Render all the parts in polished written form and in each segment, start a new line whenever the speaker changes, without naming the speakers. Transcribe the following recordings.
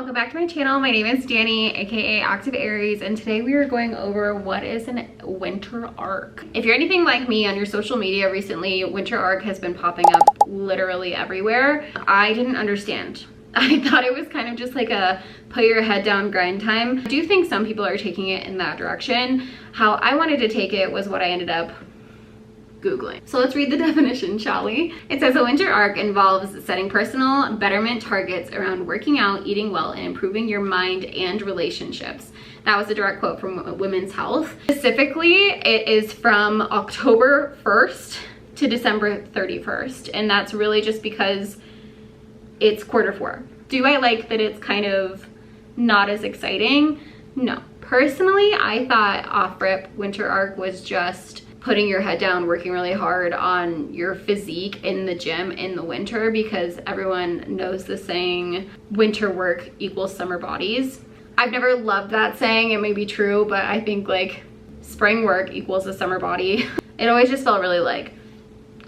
welcome back to my channel. My name is Danny, aka Active Aries, and today we are going over what is a winter arc. If you're anything like me on your social media recently, winter arc has been popping up literally everywhere. I didn't understand. I thought it was kind of just like a put your head down grind time. I do think some people are taking it in that direction. How I wanted to take it was what I ended up Googling. So let's read the definition, shall we? It says a winter arc involves setting personal betterment targets around working out, eating well, and improving your mind and relationships. That was a direct quote from Women's Health. Specifically, it is from October 1st to December 31st. And that's really just because it's Q4. Do I like that it's kind of not as exciting? No. Personally, I thought off-rip winter arc was just putting your head down, working really hard on your physique in the gym in the winter, because everyone knows the saying, winter work equals summer bodies. I've never loved that saying. It may be true, but I think like spring work equals a summer body. It always just felt really like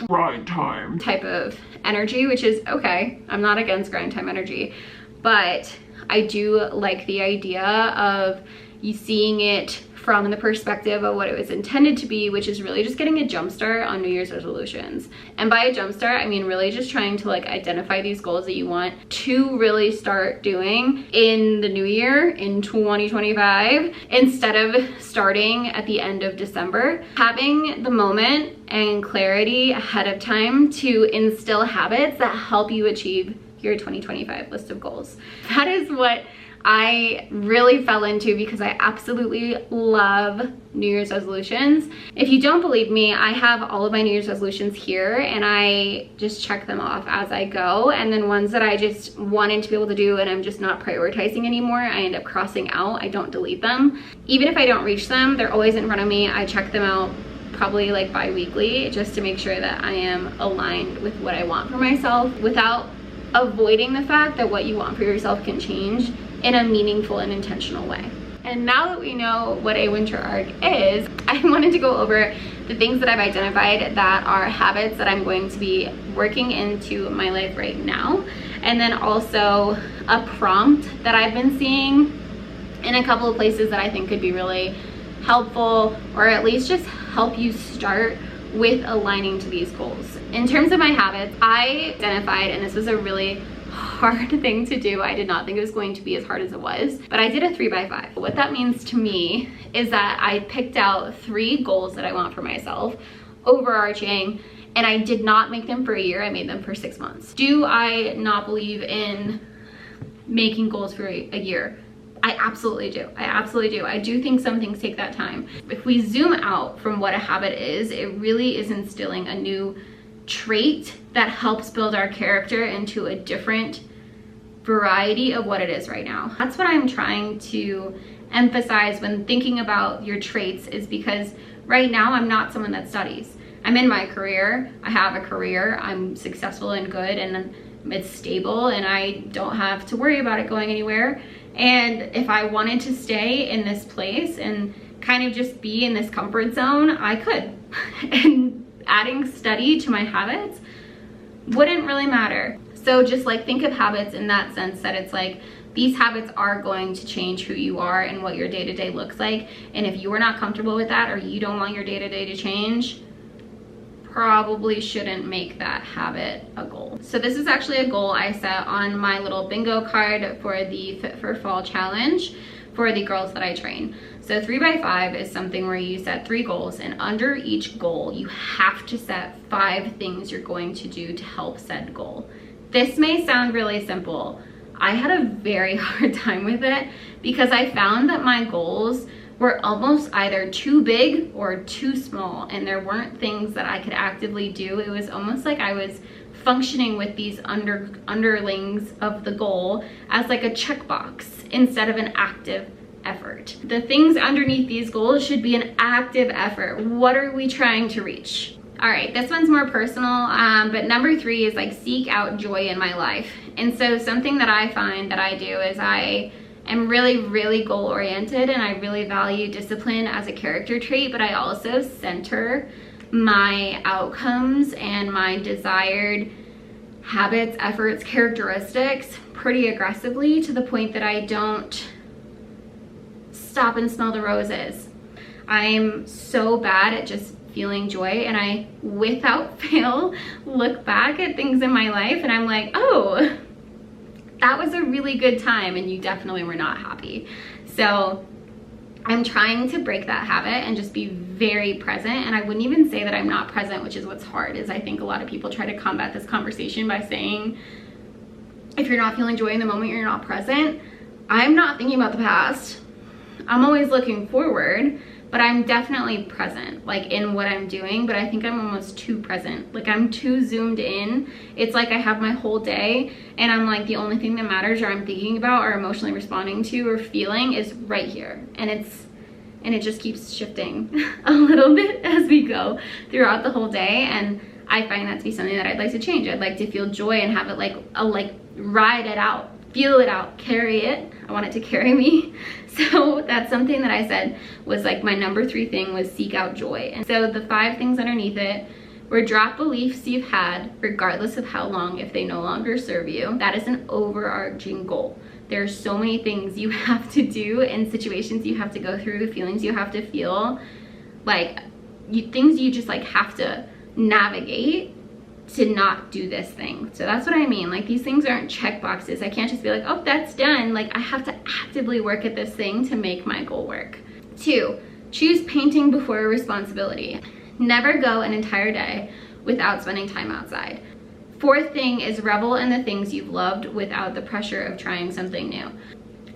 grind time type of energy, which is okay. I'm not against grind time energy, but I do like the idea of you seeing it from the perspective of what it was intended to be, which is really just getting a jump start on New Year's resolutions. And by a jump start, I mean really just trying to like identify these goals that you want to really start doing in the new year, in 2025, instead of starting at the end of December. Having the moment and clarity ahead of time to instill habits that help you achieve your 2025 list of goals. That is what I really fell into, because I absolutely love New Year's resolutions. If you don't believe me, I have all of my New Year's resolutions here and I just check them off as I go. And then ones that I just wanted to be able to do and I'm just not prioritizing anymore, I end up crossing out. I don't delete them. Even if I don't reach them, they're always in front of me. I check them out probably like bi-weekly just to make sure that I am aligned with what I want for myself, without avoiding the fact that what you want for yourself can change in a meaningful and intentional way. And now that we know what a winter arc is, I wanted to go over the things that I've identified that are habits that I'm going to be working into my life right now, and then also a prompt that I've been seeing in a couple of places that I think could be really helpful, or at least just help you start with aligning to these goals. In terms of my habits, I identified, and this was a really hard thing to do. I did not think it was going to be as hard as it was, but I did a 3x5. What that means to me is that I picked out 3 goals that I want for myself, overarching, and I did not make them for a year. I made them for 6 months. Do I not believe in making goals for a year? I absolutely do. I absolutely do. I do think some things take that time. If we zoom out from what a habit is, it really is instilling a new trait that helps build our character into a different variety of what it is right now. That's what I'm trying to emphasize when thinking about your traits, is because right now I'm not someone that studies. I'm in my career. I have a career. I'm successful and good, and it's stable, and I don't have to worry about it going anywhere. And if I wanted to stay in this place and kind of just be in this comfort zone, I could. And adding study to my habits wouldn't really matter. So just like think of habits in that sense, that it's like these habits are going to change who you are and what your day-to-day looks like. And if you are not comfortable with that, or you don't want your day-to-day to change, probably shouldn't make that habit a goal. So this is actually a goal I set on my little bingo card for the Fit for Fall challenge for the girls that I train. So 3x5 is something where you set 3 goals, and under each goal you have to set 5 things you're going to do to help said goal. This may sound really simple. I had a very hard time with it, because I found that my goals were almost either too big or too small, and there weren't things that I could actively do. It was almost like I was functioning with these underlings of the goal as like a checkbox instead of an active effort. The things underneath these goals should be an active effort. What are we trying to reach? All right, this one's more personal, but number 3 is like seek out joy in my life. And so something that I find that I do is I am really goal oriented, and I really value discipline as a character trait, but I also center my outcomes and my desired habits, efforts, characteristics pretty aggressively, to the point that I don't stop and smell the roses. I'm so bad at just feeling joy, and I, without fail, look back at things in my life and I'm like, oh, that was a really good time and you definitely were not happy. So I'm trying to break that habit and just be very present. And I wouldn't even say that I'm not present, which is what's hard, is I think a lot of people try to combat this conversation by saying, if you're not feeling joy in the moment, you're not present. I'm not thinking about the past. I'm always looking forward, but I'm definitely present, like in what I'm doing, but I think I'm almost too present. Like I'm too zoomed in. It's like I have my whole day and I'm like, the only thing that matters or I'm thinking about or emotionally responding to or feeling is right here. And it just keeps shifting a little bit as we go throughout the whole day. And I find that to be something that I'd like to change. I'd like to feel joy and have it like ride it out, feel it out, carry it. I want it to carry me. So that's something that I said was like my number 3 thing, was seek out joy. And so the 5 things underneath it were: drop beliefs you've had, regardless of how long, if they no longer serve you. That is an overarching goal. There's so many things you have to do and situations you have to go through, feelings you have to feel, like things you just like have to navigate to not do this thing. So that's what I mean. Like these things aren't check boxes. I can't just be like, oh, that's done. Like I have to actively work at this thing to make my goal work. 2, choose painting before responsibility. Never go an entire day without spending time outside. 4th thing is revel in the things you've loved without the pressure of trying something new.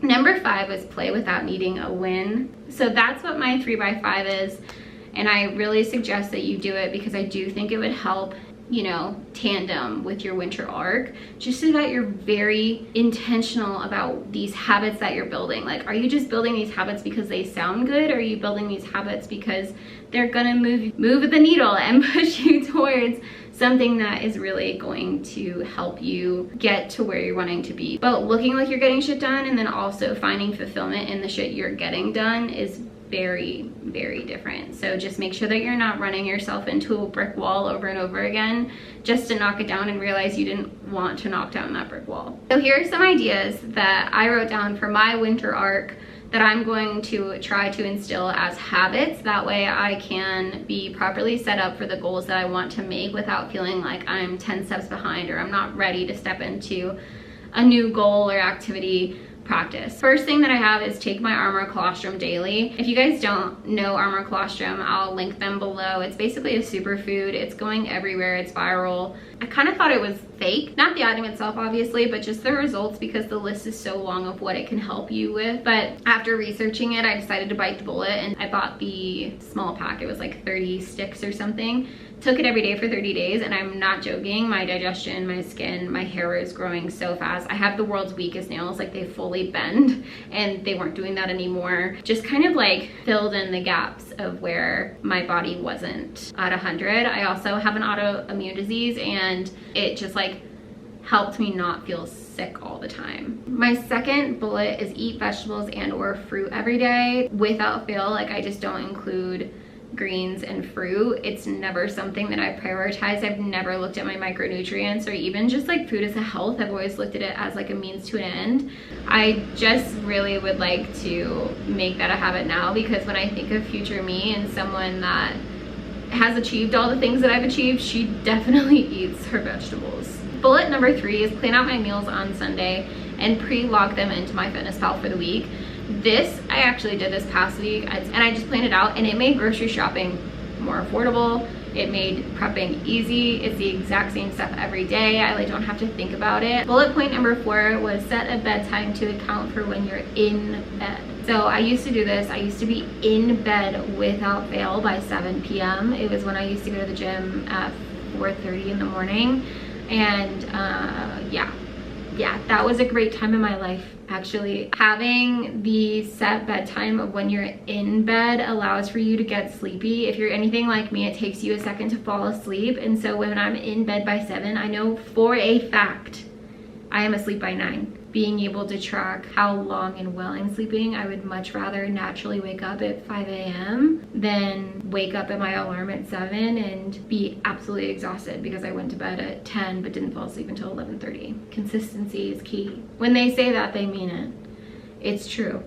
Number 5 is play without needing a win. So that's what my 3x5 is. And I really suggest that you do it because I do think it would help, you know, tandem with your winter arc, just so that you're very intentional about these habits that you're building. Like, are you just building these habits because they sound good? Or are you building these habits because they're gonna move the needle and push you towards something that is really going to help you get to where you're wanting to be? But looking like you're getting shit done and then also finding fulfillment in the shit you're getting done is very, very different. So just make sure that you're not running yourself into a brick wall over and over again just to knock it down and realize you didn't want to knock down that brick wall. So here are some ideas that I wrote down for my winter arc that I'm going to try to instill as habits. That way I can be properly set up for the goals that I want to make without feeling like I'm 10 steps behind or I'm not ready to step into a new goal or activity practice. First thing that I have is take my Armor Colostrum daily. If you guys don't know Armor Colostrum, I'll link them below. It's basically a superfood. It's going everywhere. It's viral. I kind of thought it was fake. Not the item itself, obviously, but just the results, because the list is so long of what it can help you with. But after researching it, I decided to bite the bullet and I bought the small pack. It was like 30 sticks or something. Took it every day for 30 days and I'm not joking. My digestion, my skin, my hair is growing so fast. I have the world's weakest nails, like they fully bend, and they weren't doing that anymore. Just kind of like filled in the gaps of where my body wasn't at 100. I also have an autoimmune disease and it just like helped me not feel sick all the time. My second bullet is eat vegetables and or fruit every day without fail. Like I just don't include greens and fruit. It's never something that I prioritize. I've never looked at my micronutrients or even just like food as a health. I've always looked at it as like a means to an end. I just really would like to make that a habit now, because when I think of future me and someone that has achieved all the things that I've achieved, she definitely eats her vegetables. Bullet number 3 is plan out my meals on Sunday and pre-log them into MyFitnessPal for the week. This I actually did this past week and I just planned it out, and it made grocery shopping more affordable. It made prepping easy. It's the exact same stuff every day. I like don't have to think about it. Bullet point number 4 was set a bedtime to account for when you're in bed. So I used to do this. I used to be in bed without fail by 7 p.m. It was when I used to go to the gym at 4:30 in the morning. And yeah, that was a great time in my life. Actually, having the set bedtime of when you're in bed allows for you to get sleepy. If you're anything like me, it takes you a second to fall asleep. And so when I'm in bed by 7, I know for a fact I am asleep by 9. being able to track how long and well I'm sleeping. I would much rather naturally wake up at 5 a.m. than wake up at my alarm at 7 and be absolutely exhausted because I went to bed at 10 but didn't fall asleep until 11:30. Consistency is key. When they say that, they mean it. It's true.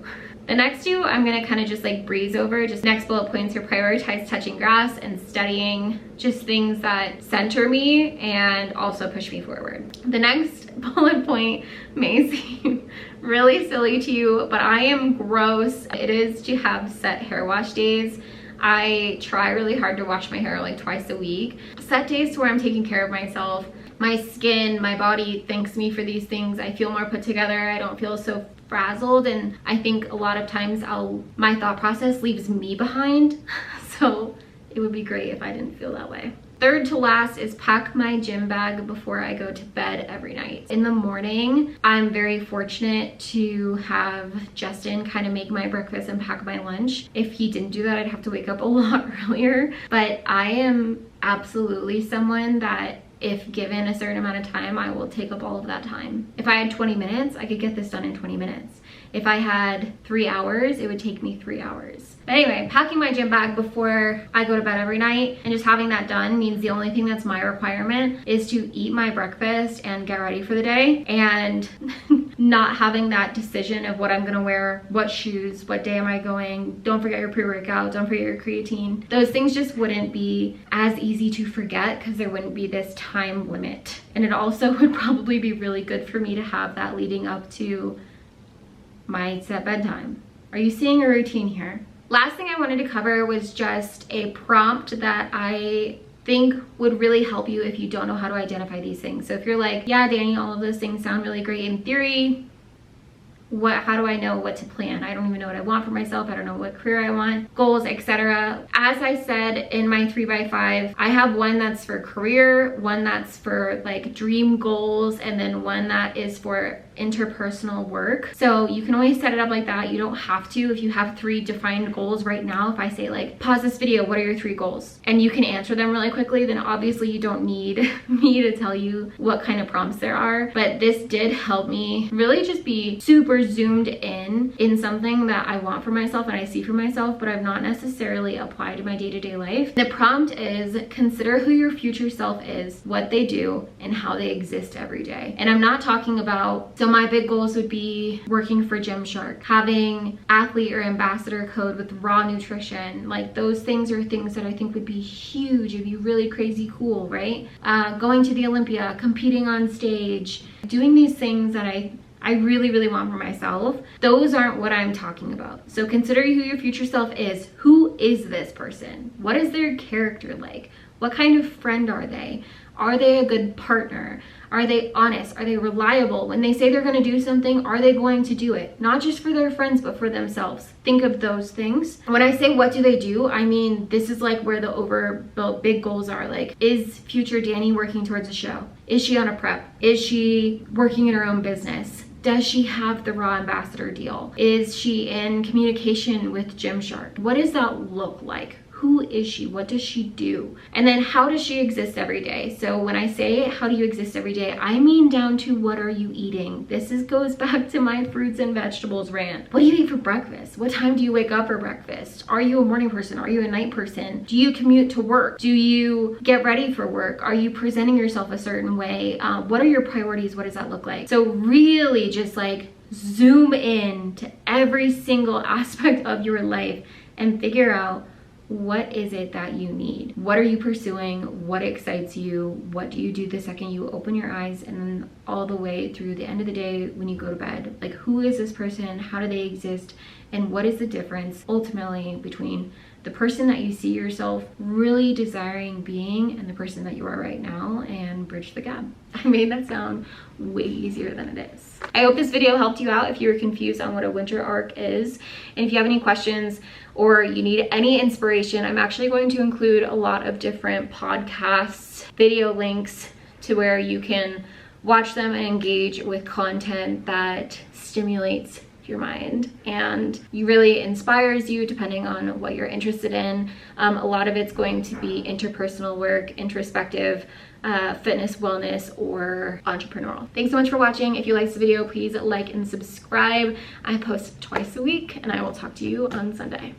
The next two, I'm gonna kind of just like breeze over. Just next bullet points are prioritize touching grass and studying, just things that center me and also push me forward. The next bullet point may seem really silly to you, but I am gross. It is to have set hair wash days. I try really hard to wash my hair like twice a week. Set days where I'm taking care of myself. My skin, my body thanks me for these things. I feel more put together. I don't feel so frazzled, and I think a lot of times my thought process leaves me behind. So it would be great if I didn't feel that way. Third to last is pack my gym bag before I go to bed every night. In the morning, I'm very fortunate to have Justin kind of make my breakfast and pack my lunch. If he didn't do that, I'd have to wake up a lot earlier. But I am absolutely someone that if given a certain amount of time, I will take up all of that time. If I had 20 minutes, I could get this done in 20 minutes. If I had 3 hours, it would take me 3 hours. But anyway, packing my gym bag before I go to bed every night and just having that done means the only thing that's my requirement is to eat my breakfast and get ready for the day, and not having that decision of what I'm gonna wear, what shoes, what day am I going, don't forget your pre-workout, don't forget your creatine. Those things just wouldn't be as easy to forget because there wouldn't be this time limit. And it also would probably be really good for me to have that leading up to my set bedtime. Are you seeing a routine here? Last thing I wanted to cover was just a prompt that I think would really help you if you don't know how to identify these things. So if you're like, yeah, Danny, all of those things sound really great in theory, how do I know what to plan? I don't even know what I want for myself. I don't know what career I want, goals, etc. As I said in my 3x5, I have one that's for career, one that's for like dream goals, and then one that is for interpersonal work. So you can always set it up like that. You don't have to. If you have 3 defined goals right now, if I say like, pause this video, what are your 3 goals? And you can answer them really quickly, then obviously you don't need me to tell you what kind of prompts there are. But this did help me really just be super zoomed in something that I want for myself and I see for myself, but I've not necessarily applied to my day-to-day life. The prompt is consider who your future self is, what they do, and how they exist every day. And I'm not talking about, so my big goals would be working for Gymshark, having athlete or ambassador code with raw nutrition. Like those things are things that I think would be huge. It'd be really crazy cool, right? Going to the Olympia, competing on stage, doing these things that I really, really want for myself. Those aren't what I'm talking about. So consider who your future self is. Who is this person? What is their character like? What kind of friend are they? Are they a good partner? Are they honest? Are they reliable? When they say they're going to do something, are they going to do it? Not just for their friends, but for themselves. Think of those things. When I say what do they do, I mean, this is like where the overbuilt big goals are. Like, is future Danny working towards a show? Is she on a prep? Is she working in her own business? Does she have the raw ambassador deal? Is she in communication with Gymshark? What does that look like? Who is she? What does she do? And then how does she exist every day? So when I say how do you exist every day, I mean down to what are you eating? This goes back to my fruits and vegetables rant. What do you eat for breakfast? What time do you wake up for breakfast? Are you a morning person? Are you a night person? Do you commute to work? Do you get ready for work? Are you presenting yourself a certain way? What are your priorities? What does that look like? So really just like zoom in to every single aspect of your life and figure out, what is it that you need? What are you pursuing? What excites you? What do you do the second you open your eyes, and then all the way through the end of the day when you go to bed? Like, who is this person? How do they exist? And what is the difference ultimately between the person that you see yourself really desiring being and the person that you are right now, and bridge the gap? I made that sound way easier than it is. I hope this video helped you out if you were confused on what a winter arc is. And if you have any questions or you need any inspiration, I'm actually going to include a lot of different podcasts, video links to where you can watch them and engage with content that stimulates your mind, and it really inspires you depending on what you're interested in. A lot of it's going to be interpersonal work, introspective, fitness, wellness, or entrepreneurial. Thanks so much for watching. If you liked the video, please like and subscribe. I post twice a week, and I will talk to you on Sunday.